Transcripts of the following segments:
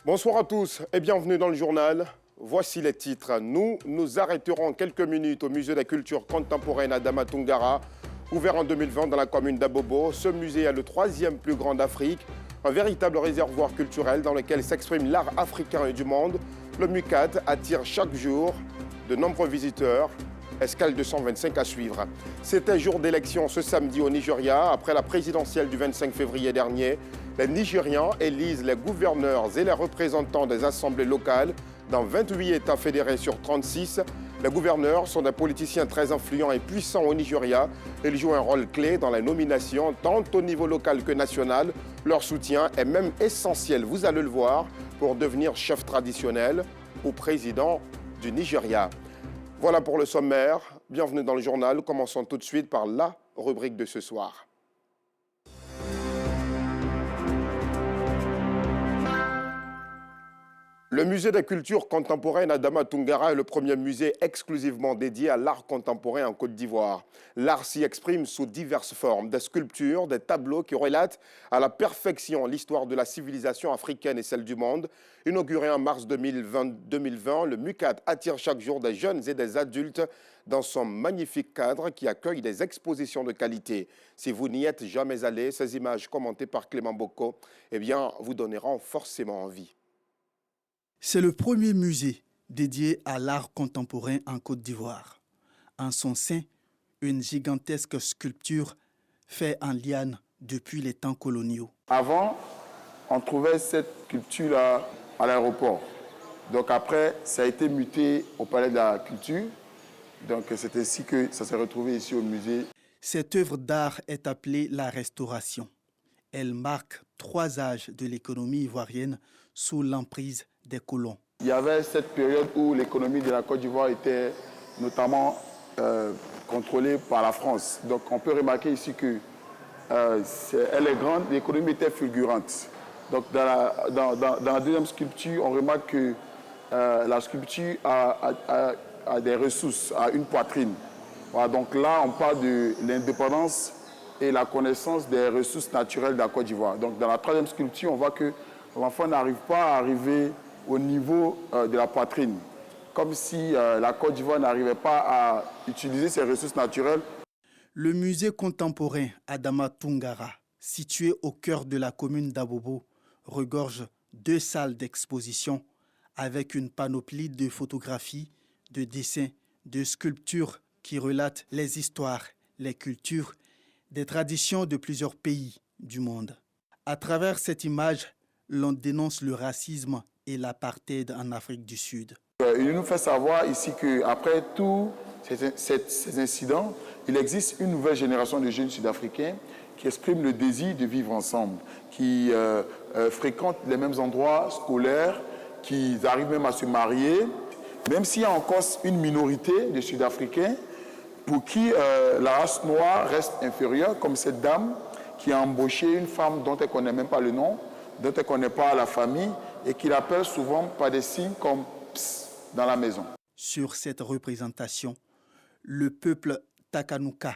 Bonsoir à tous et bienvenue dans le journal. Voici les titres. Nous nous arrêterons quelques minutes au musée de la culture contemporaine Adama Toungara, ouvert en 2020 dans la commune d'Abobo. Ce musée est le 3e plus grand d'Afrique, un véritable réservoir culturel dans lequel s'exprime l'art africain et du monde. Le MUCAD attire chaque jour de nombreux visiteurs. Escale 225 à suivre. C'était jour d'élection ce samedi au Nigeria. Après la présidentielle du 25 février dernier, les Nigérians élisent les gouverneurs et les représentants des assemblées locales dans 28 États fédérés sur 36. Les gouverneurs sont des politiciens très influents et puissants au Nigeria. Ils jouent un rôle clé dans la nomination, tant au niveau local que national. Leur soutien est même essentiel, vous allez le voir, pour devenir chef traditionnel ou président du Nigeria. Voilà pour le sommaire. Bienvenue dans le journal. Commençons tout de suite par la rubrique de ce soir. Le musée de la culture contemporaine Adama Toungara est le premier musée exclusivement dédié à l'art contemporain en Côte d'Ivoire. L'art s'y exprime sous diverses formes, des sculptures, des tableaux qui relatent à la perfection l'histoire de la civilisation africaine et celle du monde. Inauguré en mars 2020, le MUCAD attire chaque jour des jeunes et des adultes dans son magnifique cadre qui accueille des expositions de qualité. Si vous n'y êtes jamais allé, ces images commentées par Clément Boko, vous donneront forcément envie. C'est le premier musée dédié à l'art contemporain en Côte d'Ivoire. En son sein, une gigantesque sculpture faite en liane depuis les temps coloniaux. Avant, on trouvait cette sculpture-là à l'aéroport. Donc après, ça a été muté au Palais de la Culture. Donc c'est ainsi que ça s'est retrouvé ici au musée. Cette œuvre d'art est appelée la Restauration. Elle marque 3 âges de l'économie ivoirienne sous l'emprise des colons. Il y avait cette période où l'économie de la Côte d'Ivoire était notamment contrôlée par la France. Donc on peut remarquer ici que elle est grande, l'économie était fulgurante. Donc dans la deuxième sculpture, on remarque que la sculpture a des ressources, a une poitrine. Voilà, donc là, on parle de l'indépendance et la connaissance des ressources naturelles de la Côte d'Ivoire. Donc dans la troisième sculpture, on voit que l'enfant n'arrive pas à arriver au niveau de la poitrine, comme si la Côte d'Ivoire n'arrivait pas à utiliser ses ressources naturelles. Le musée contemporain Adama Toungara, situé au cœur de la commune d'Abobo, regorge 2 salles d'exposition avec une panoplie de photographies, de dessins, de sculptures qui relatent les histoires, les cultures, des traditions de plusieurs pays du monde. À travers cette image, l'on dénonce le racisme et l'apartheid en Afrique du Sud. Il nous fait savoir ici qu'après tous ces incidents, il existe une nouvelle génération de jeunes Sud-Africains qui expriment le désir de vivre ensemble, qui fréquentent les mêmes endroits scolaires, qui arrivent même à se marier, même s'il y a encore une minorité de Sud-Africains pour qui la race noire reste inférieure, comme cette dame qui a embauché une femme dont elle ne connaît même pas le nom, dont elle ne connaît pas la famille, et qui l'appelle souvent par des signes comme « ps » dans la maison. Sur cette représentation, le peuple Takanuka,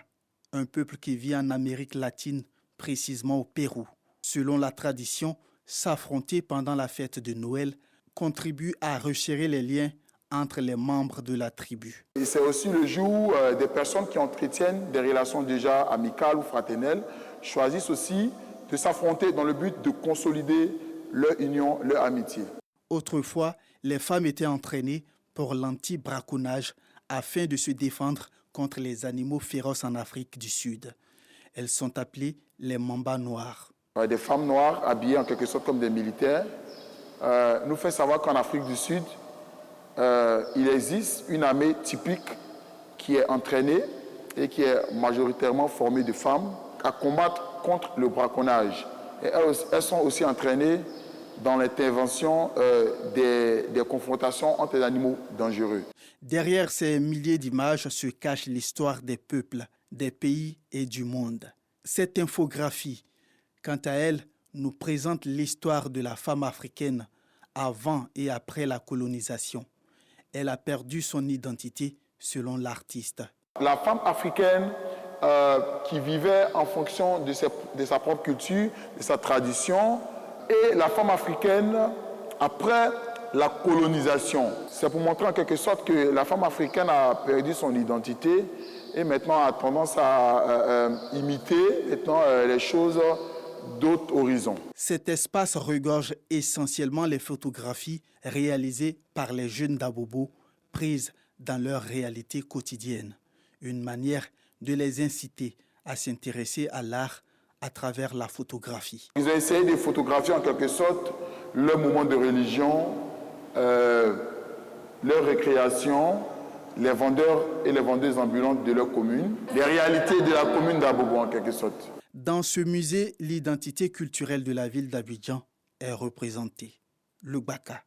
un peuple qui vit en Amérique latine, précisément au Pérou, selon la tradition, s'affronter pendant la fête de Noël contribue à resserrer les liens entre les membres de la tribu. C'est aussi le jour où des personnes qui entretiennent des relations déjà amicales ou fraternelles choisissent aussi de s'affronter dans le but de consolider leur union, leur amitié. Autrefois, les femmes étaient entraînées pour l'anti-braconnage afin de se défendre contre les animaux féroces en Afrique du Sud. Elles sont appelées les mambas noirs. Des femmes noires habillées en quelque sorte comme des militaires nous fait savoir qu'en Afrique du Sud, il existe une armée typique qui est entraînée et qui est majoritairement formée de femmes à combattre contre le braconnage. Et elles sont aussi entraînées dans l'intervention des confrontations entre les animaux dangereux. Derrière ces milliers d'images se cache l'histoire des peuples, des pays et du monde. Cette infographie, quant à elle, nous présente l'histoire de la femme africaine avant et après la colonisation. Elle a perdu son identité selon l'artiste. La femme africaine qui vivait en fonction de sa propre culture, de sa tradition, et la femme africaine après la colonisation. C'est pour montrer en quelque sorte que la femme africaine a perdu son identité et maintenant a tendance à imiter maintenant, les choses d'autres horizons. Cet espace regorge essentiellement les photographies réalisées par les jeunes d'Abobo, prises dans leur réalité quotidienne. Une manière de les inciter à s'intéresser à l'art à travers la photographie. Ils ont essayé de photographier en quelque sorte leur moment de religion, leur récréation, les vendeurs et les vendeuses ambulantes de leur commune, les réalités de la commune d'Abobo en quelque sorte. Dans ce musée, l'identité culturelle de la ville d'Abidjan est représentée. Le Gbaka,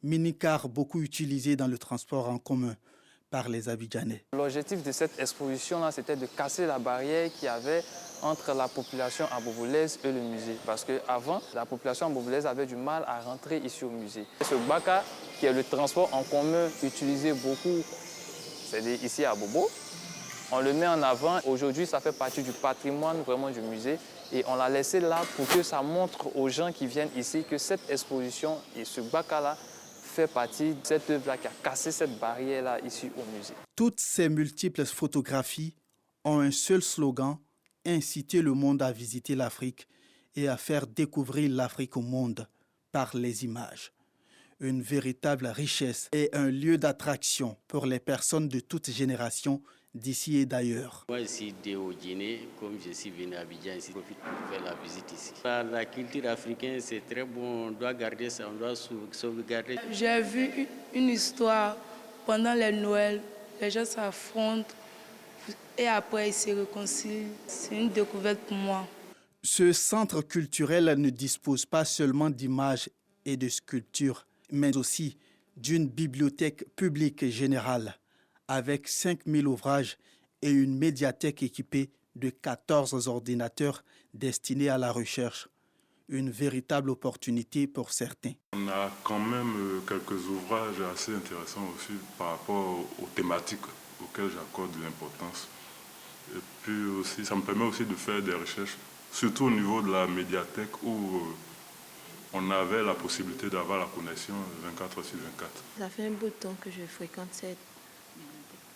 mini-car beaucoup utilisé dans le transport en commun par les Abidjanais. L'objectif de cette exposition-là, c'était de casser la barrière qu'il y avait entre la population abobolaise et le musée. Parce qu'avant, la population abobolaise avait du mal à rentrer ici au musée. Ce Gbaka, qui est le transport en commun utilisé beaucoup, c'est ici à Abobo, on le met en avant. Aujourd'hui, ça fait partie du patrimoine vraiment du musée. Et on l'a laissé là pour que ça montre aux gens qui viennent ici que cette exposition et ce Gbaka-là fait partie de cette œuvre-là qui a cassé cette barrière-là ici au musée. Toutes ces multiples photographies ont un seul slogan, inciter le monde à visiter l'Afrique et à faire découvrir l'Afrique au monde par les images. Une véritable richesse et un lieu d'attraction pour les personnes de toutes générations d'ici et d'ailleurs. Moi, ici, au Guinée, comme je suis venu à Abidjan, ici, je profite pour faire la visite ici. La culture africaine, c'est très bon, on doit garder ça, on doit sauvegarder. J'ai vu une histoire pendant les Noëls, les gens s'affrontent et après ils se réconcilient. C'est une découverte pour moi. Ce centre culturel ne dispose pas seulement d'images et de sculptures, mais aussi d'une bibliothèque publique générale, avec 5000 ouvrages et une médiathèque équipée de 14 ordinateurs destinés à la recherche. Une véritable opportunité pour certains. On a quand même quelques ouvrages assez intéressants aussi par rapport aux thématiques auxquelles j'accorde de l'importance. Et puis aussi, ça me permet aussi de faire des recherches, surtout au niveau de la médiathèque où on avait la possibilité d'avoir la connexion 24/24. Ça fait un bout de temps que je fréquente cette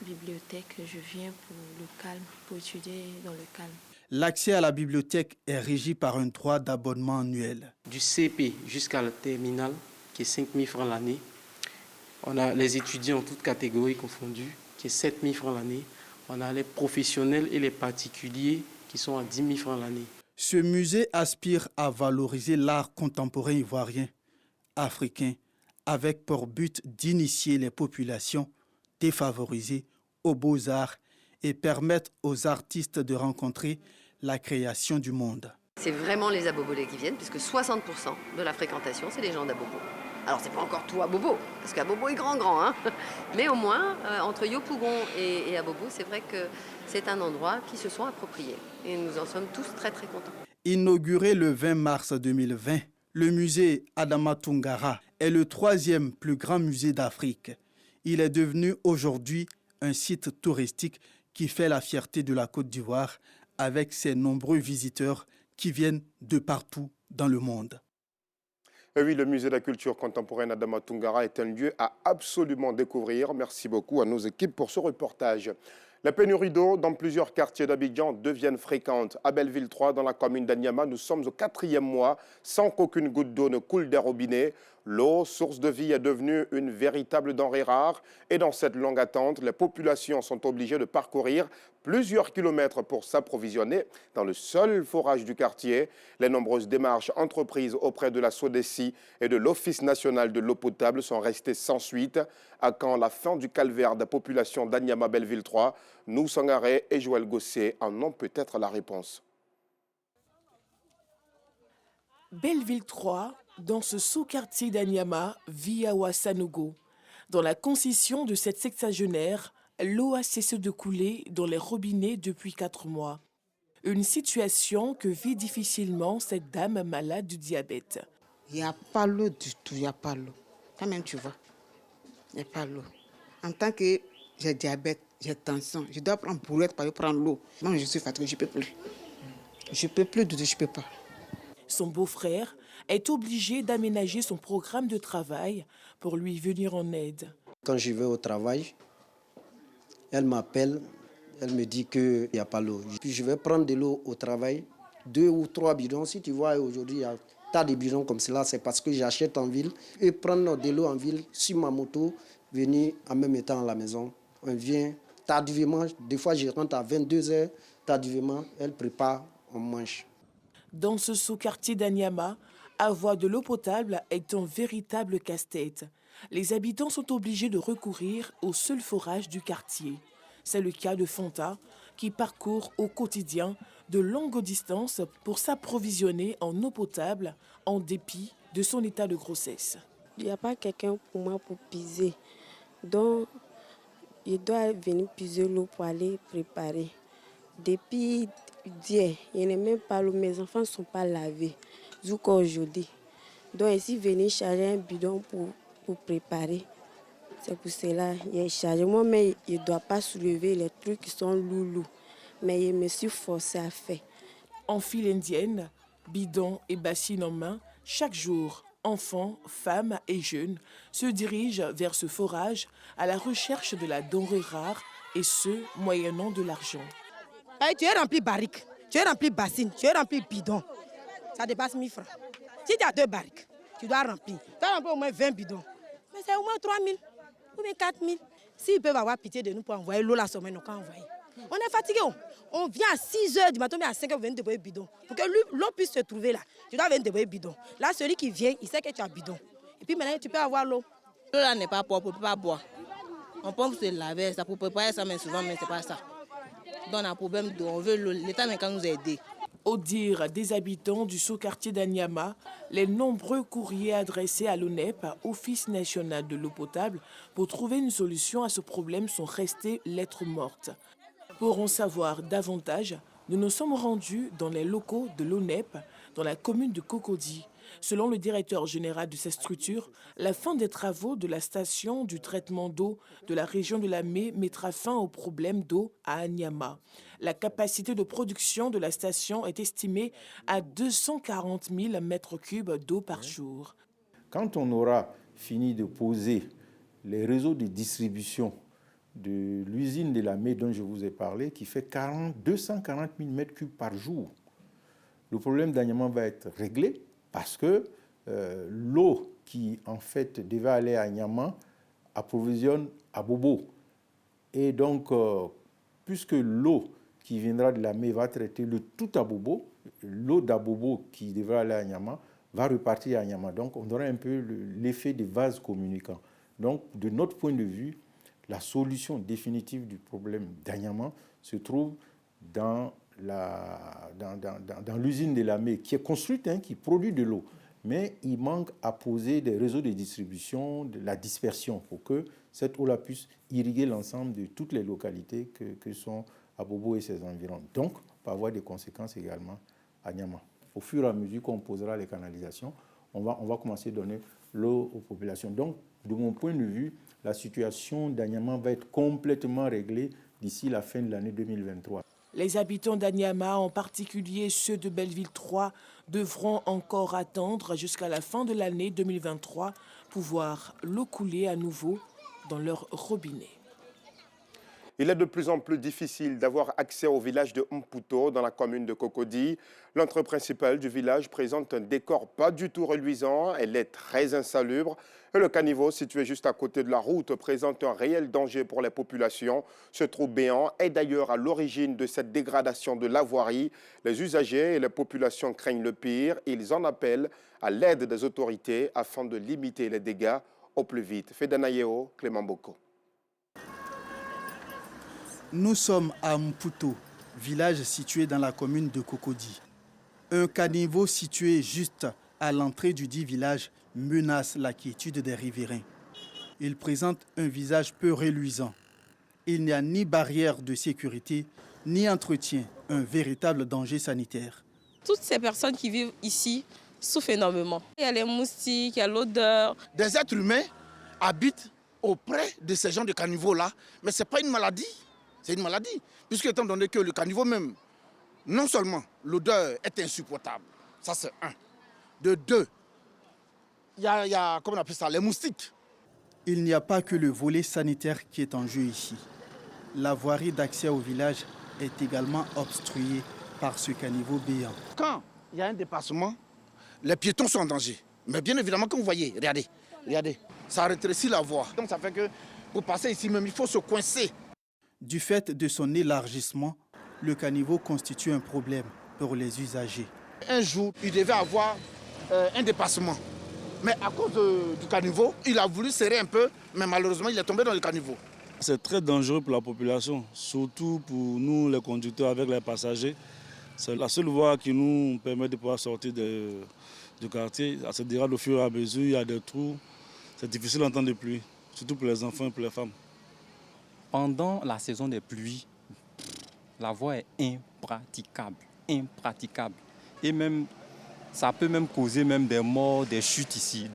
bibliothèque. Je viens pour le calme, pour étudier dans le calme. L'accès à la bibliothèque est régi par un droit d'abonnement annuel. Du CP jusqu'à la terminale, qui est 5 000 francs l'année. On a les étudiants en toutes catégories confondues, qui est 7 000 francs l'année. On a les professionnels et les particuliers qui sont à 10 000 francs l'année. Ce musée aspire à valoriser l'art contemporain ivoirien, africain, avec pour but d'initier les populations défavorisées aux beaux-arts et permettre aux artistes de rencontrer la création du monde. C'est vraiment les Abobolais qui viennent, puisque 60% de la fréquentation, c'est les gens d'Abobo. Alors, c'est pas encore tout Abobo, parce qu'Abobo est grand, hein. Mais au moins, entre Yopougon et Abobo, c'est vrai que c'est un endroit qui se sont appropriés. Et nous en sommes tous très, très contents. Inauguré le 20 mars 2020, le musée Adama Toungara est le 3e plus grand musée d'Afrique. Il est devenu aujourd'hui un site touristique qui fait la fierté de la Côte d'Ivoire avec ses nombreux visiteurs qui viennent de partout dans le monde. Et oui, le musée de la culture contemporaine Adama Toungara est un lieu à absolument découvrir. Merci beaucoup à nos équipes pour ce reportage. La pénurie d'eau dans plusieurs quartiers d'Abidjan deviennent fréquentes. À Belleville 3, dans la commune d'Anyama, nous sommes au 4e mois sans qu'aucune goutte d'eau ne coule des robinets. L'eau, source de vie, est devenue une véritable denrée rare. Et dans cette longue attente, les populations sont obligées de parcourir plusieurs kilomètres pour s'approvisionner dans le seul forage du quartier. Les nombreuses démarches entreprises auprès de la SODECI et de l'Office national de l'eau potable sont restées sans suite. À quand la fin du calvaire de la population d'Anyama Belleville 3? Nous, Sangaré et Joël Gossé en ont peut-être la réponse. Belleville 3, dans ce sous-quartier d'Anyama, vit Awa Sanogo. Dans la concession de cette sexagénaire, l'eau a cessé de couler dans les robinets depuis 4 mois. Une situation que vit difficilement cette dame malade du diabète. Il n'y a pas l'eau du tout, il n'y a pas l'eau. Quand même, tu vois, il n'y a pas l'eau. En tant que j'ai diabète, j'ai tension, je dois prendre bourrette pour aller prendre l'eau. Moi, je suis fatiguée, je ne peux plus. Je ne peux plus, je ne peux pas. Son beau-frère est obligé d'aménager son programme de travail pour lui venir en aide. Quand je vais au travail, elle m'appelle, elle me dit qu'il n'y a pas l'eau. Puis je vais prendre de l'eau au travail, 2 ou 3 bidons. Si tu vois aujourd'hui, il y a tas de bidons comme cela, c'est parce que j'achète en ville. Et prendre de l'eau en ville sur ma moto, venir en même temps à la maison. On vient tardivement, des fois je rentre à 22 h, tardivement, elle prépare, on mange. Dans ce sous-quartier d'Anyama, avoir de l'eau potable est un véritable casse-tête. Les habitants sont obligés de recourir au seul forage du quartier. C'est le cas de Fanta, qui parcourt au quotidien de longues distances pour s'approvisionner en eau potable en dépit de son état de grossesse. Il n'y a pas quelqu'un pour moi pour puiser. Donc, je dois venir puiser l'eau pour aller préparer. Depuis hier, il n'y a même pas l'eau. Mes enfants ne sont pas lavés jusqu'à aujourd'hui. Donc, ici, venir charger un bidon pour préparer. C'est pour cela que j'ai chargé. Moi-même, je ne dois pas soulever les trucs qui sont loulous. Mais je me suis forcée à faire. En file indienne, bidon et bassine en main, chaque jour, enfants, femmes et jeunes se dirigent vers ce forage à la recherche de la denrée rare et ce, moyennant de l'argent. Tu es rempli barrique, tu es rempli bassine, tu es rempli bidon. Ça dépasse 1000 francs. Si tu as 2 barriques, tu dois remplir. Tu dois remplir au moins 20 bidons. Mais c'est au moins 3000 ou bien 4000. S'ils peuvent avoir pitié de nous pour envoyer l'eau la semaine, on peut envoyer. On est fatigué. On vient à 6 h du matin, mais à 5 h, on vient déposer bidon. Pour que l'eau puisse se trouver là, tu dois venir déposer bidon. Là, celui qui vient, il sait que tu as bidon. Et puis maintenant, tu peux avoir l'eau. L'eau là n'est pas propre, on ne peut pas boire. On peut se laver, ça pour préparer ça, mais souvent, mais ce n'est pas ça. Donc on a un problème d'eau, on veut l'eau. L'État n'a qu'à nous aider. Au dire des habitants du sous-quartier d'Anyama, les nombreux courriers adressés à l'ONEP, Office national de l'eau potable, pour trouver une solution à ce problème sont restés lettres mortes. Pour en savoir davantage, nous nous sommes rendus dans les locaux de l'ONEP, dans la commune de Cocody. Selon le directeur général de cette structure, la fin des travaux de la station du traitement d'eau de la région de Lamé mettra fin au problème d'eau à Anyama. La capacité de production de la station est estimée à 240 000 mètres cubes d'eau par jour. Quand on aura fini de poser les réseaux de distribution de l'usine de Lamé dont je vous ai parlé, qui fait 240 000 mètres cubes par jour, le problème d'Anyama va être réglé parce que l'eau qui en fait devait aller à Anyama approvisionne à Bobo. Et donc, puisque l'eau qui viendra de Lamé va traiter le tout à Bobo, l'eau d'Abobo qui devrait aller à Anyama va repartir à Anyama. Donc, on aura un peu l'effet des vases communicants. Donc, de notre point de vue, la solution définitive du problème d'Anyama se trouve dans l'usine de Lamé, qui est construite, qui produit de l'eau. Mais il manque à poser des réseaux de distribution, de la dispersion, pour que cette eau-là puisse irriguer l'ensemble de toutes les localités que sont Abobo et ses environs. Donc, peut avoir des conséquences également à Nyama. Au fur et à mesure qu'on posera les canalisations, on va commencer à donner l'eau aux populations. Donc, de mon point de vue, la situation d'Anyama va être complètement réglée d'ici la fin de l'année 2023. Les habitants d'Anyama, en particulier ceux de Belleville 3, devront encore attendre jusqu'à la fin de l'année 2023 pour voir l'eau couler à nouveau dans leur robinet. Il est de plus en plus difficile d'avoir accès au village de Mputo dans la commune de Cocody. L'entrée principale du village présente un décor pas du tout reluisant. Elle est très insalubre. Et le caniveau, situé juste à côté de la route, présente un réel danger pour les populations. Ce trou béant est d'ailleurs à l'origine de cette dégradation de la voirie. Les usagers et les populations craignent le pire. Ils en appellent à l'aide des autorités afin de limiter les dégâts au plus vite. Fedanayeo, Clément Boko. Nous sommes à Mputo, village situé dans la commune de Cocody. Un caniveau situé juste à l'entrée du dit village menace la quiétude des riverains. Il présente un visage peu reluisant. Il n'y a ni barrière de sécurité, ni entretien, un véritable danger sanitaire. Toutes ces personnes qui vivent ici souffrent énormément. Il y a les moustiques, il y a l'odeur. Des êtres humains habitent auprès de ces gens de caniveaux-là, mais ce n'est pas une maladie. C'est une maladie, puisque étant donné que le caniveau même, non seulement l'odeur est insupportable, ça c'est un. de 2. Il y a, comment on appelle ça, les moustiques. Il n'y a pas que le volet sanitaire qui est en jeu ici. La voirie d'accès au village est également obstruée par ce caniveau béant. Quand il y a un dépassement, les piétons sont en danger. Mais bien évidemment, comme vous voyez, regardez, ça rétrécit la voie. Donc ça fait que pour passer ici même, il faut se coincer. Du fait de son élargissement, le caniveau constitue un problème pour les usagers. Un jour, il devait avoir un dépassement. Mais à cause du caniveau, il a voulu serrer un peu, mais malheureusement, il est tombé dans le caniveau. C'est très dangereux pour la population, surtout pour nous les conducteurs avec les passagers. C'est la seule voie qui nous permet de pouvoir sortir du quartier. Ça se dégrade au fur et à mesure, il y a des trous. C'est difficile en temps de pluie, surtout pour les enfants et pour les femmes. Pendant la saison des pluies, la voie est impraticable. Et même, ça peut même causer même des morts, des chutes ici.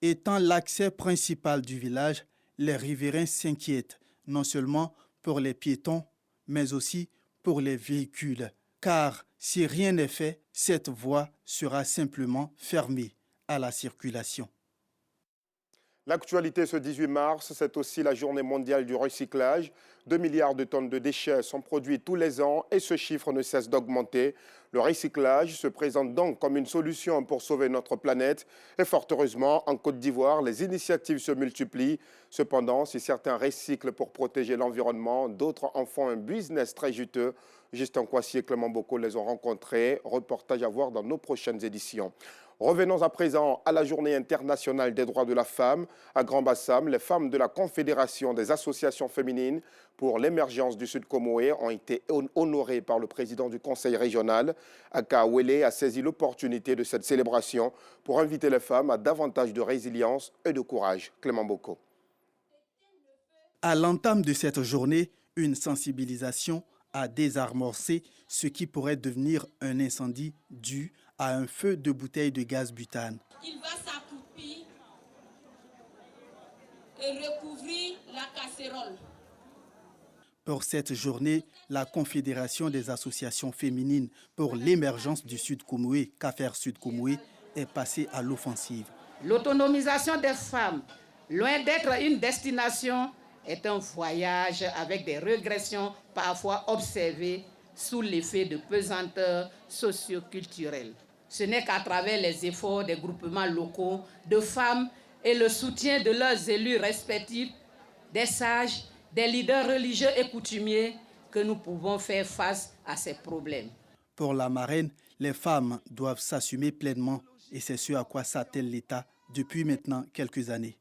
Étant l'accès principal du village, les riverains s'inquiètent, non seulement pour les piétons, mais aussi pour les véhicules. Car si rien n'est fait, cette voie sera simplement fermée à la circulation. L'actualité ce 18 mars, c'est aussi la journée mondiale du recyclage. 2 milliards de tonnes de déchets sont produits tous les ans et ce chiffre ne cesse d'augmenter. Le recyclage se présente donc comme une solution pour sauver notre planète. Et fort heureusement, en Côte d'Ivoire, les initiatives se multiplient. Cependant, si certains recyclent pour protéger l'environnement, d'autres en font un business très juteux. Justin Kouassi et Clément Boko les ont rencontrés. Reportage à voir dans nos prochaines éditions. Revenons à présent à la journée internationale des droits de la femme. À Grand-Bassam, les femmes de la Confédération des associations féminines pour l'émergence du Sud Comoé ont été honorées par le président du conseil régional. Aka Wele a saisi l'opportunité de cette célébration pour inviter les femmes à davantage de résilience et de courage. Clément Boko. À l'entame de cette journée, une sensibilisation a désamorcé ce qui pourrait devenir un incendie dû à un feu de bouteilles de gaz butane. Il va s'accroupir et recouvrir la casserole. Pour cette journée, la Confédération des associations féminines pour l'émergence du Sud Comoé, CAFER Sud Comoé, est passée à l'offensive. L'autonomisation des femmes, loin d'être une destination, est un voyage avec des régressions parfois observées sous l'effet de pesanteurs socio-culturelles. Ce n'est qu'à travers les efforts des groupements locaux de femmes et le soutien de leurs élus respectifs, des sages, des leaders religieux et coutumiers, que nous pouvons faire face à ces problèmes. Pour la marraine, les femmes doivent s'assumer pleinement et c'est ce à quoi s'attelle l'État depuis maintenant quelques années.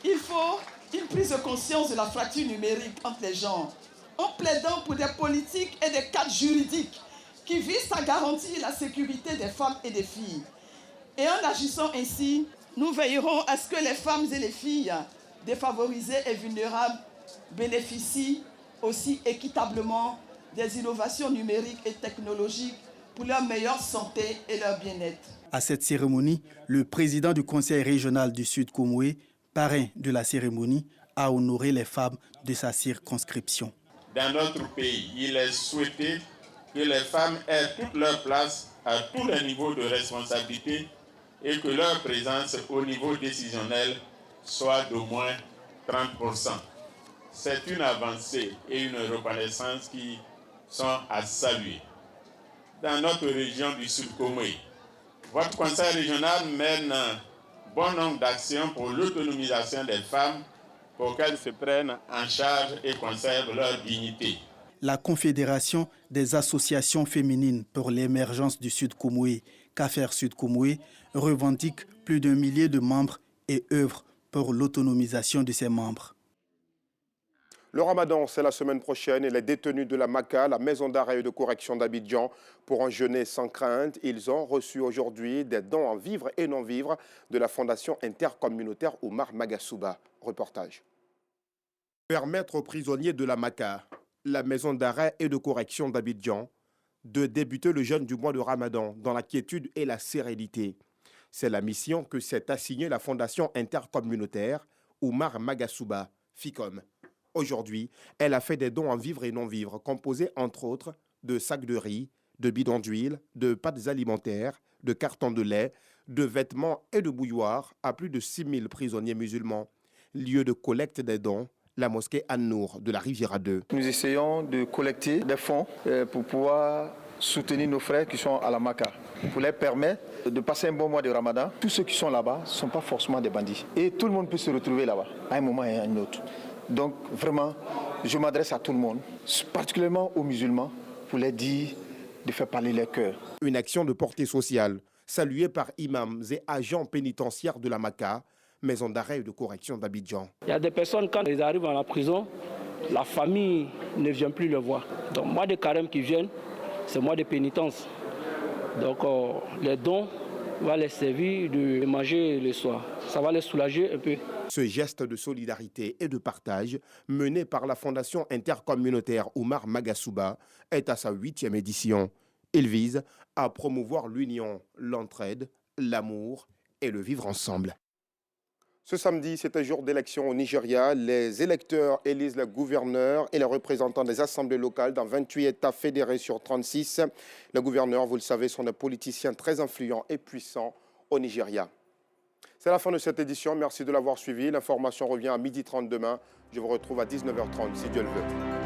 Il faut une prise de conscience de la fracture numérique entre les genres, en plaidant pour des politiques et des cadres juridiques qui visent à garantir la sécurité des femmes et des filles. Et en agissant ainsi, nous veillerons à ce que les femmes et les filles défavorisées et vulnérables bénéficient aussi équitablement des innovations numériques et technologiques pour leur meilleure santé et leur bien-être. À cette cérémonie, le président du conseil régional du Sud Comoé, parrain de la cérémonie, a honoré les femmes de sa circonscription. Dans notre pays, il est souhaité que les femmes aient toute leur place à tous les niveaux de responsabilité et que leur présence au niveau décisionnel soit d'au moins 30%. C'est une avancée et une reconnaissance qui sont à saluer. Dans notre région du Sud Comoé, votre conseil régional mène un bon nombre d'actions pour l'autonomisation des femmes pour qu'elles se prennent en charge et conservent leur dignité. La Confédération des associations féminines pour l'émergence du Sud Comoé, CAFER Sud Comoé, revendique plus d'1 millier de membres et œuvre pour l'autonomisation de ses membres. Le ramadan, c'est la semaine prochaine et les détenus de la MACA, la maison d'arrêt et de correction d'Abidjan, pourront jeûner sans crainte. Ils ont reçu aujourd'hui des dons en vivres et non-vivres de la Fondation intercommunautaire Oumar Magasouba. Reportage. Permettre aux prisonniers de la MACA, la maison d'arrêt et de correction d'Abidjan, de débuter le jeûne du mois de Ramadan dans la quiétude et la sérénité. C'est la mission que s'est assignée la Fondation intercommunautaire Oumar Magasouba, FICOM. Aujourd'hui, elle a fait des dons en vivres et non-vivres, composés entre autres de sacs de riz, de bidons d'huile, de pâtes alimentaires, de cartons de lait, de vêtements et de bouilloires à plus de 6 000 prisonniers musulmans. Lieu de collecte des dons, la mosquée An-Nour de la Riviera 2. Nous essayons de collecter des fonds pour pouvoir soutenir nos frères qui sont à la Mecque, pour les permettre de passer un bon mois de Ramadan. Tous ceux qui sont là-bas ne sont pas forcément des bandits. Et tout le monde peut se retrouver là-bas, à un moment et à un autre. Donc vraiment, je m'adresse à tout le monde, particulièrement aux musulmans, pour les dire de faire parler leur cœur. Une action de portée sociale, saluée par imams et agents pénitentiaires de la Maka, maison d'arrêt et de correction d'Abidjan. Il y a des personnes, quand ils arrivent à la prison, la famille ne vient plus le voir. Donc mois de carême qui viennent, c'est mois de pénitence. Donc les dons vont les servir de manger le soir. Ça va les soulager un peu. Ce geste de solidarité et de partage, mené par la Fondation intercommunautaire Oumar Magasuba, est à sa 8e édition. Il vise à promouvoir l'union, l'entraide, l'amour et le vivre ensemble. Ce samedi, c'est un jour d'élection au Nigeria. Les électeurs élisent le gouverneur et les représentants des assemblées locales dans 28 États fédérés sur 36. Les gouverneurs, vous le savez, sont des politiciens très influents et puissants au Nigeria. C'est la fin de cette édition. Merci de l'avoir suivi. L'information revient à 12h30 demain. Je vous retrouve à 19h30 si Dieu le veut.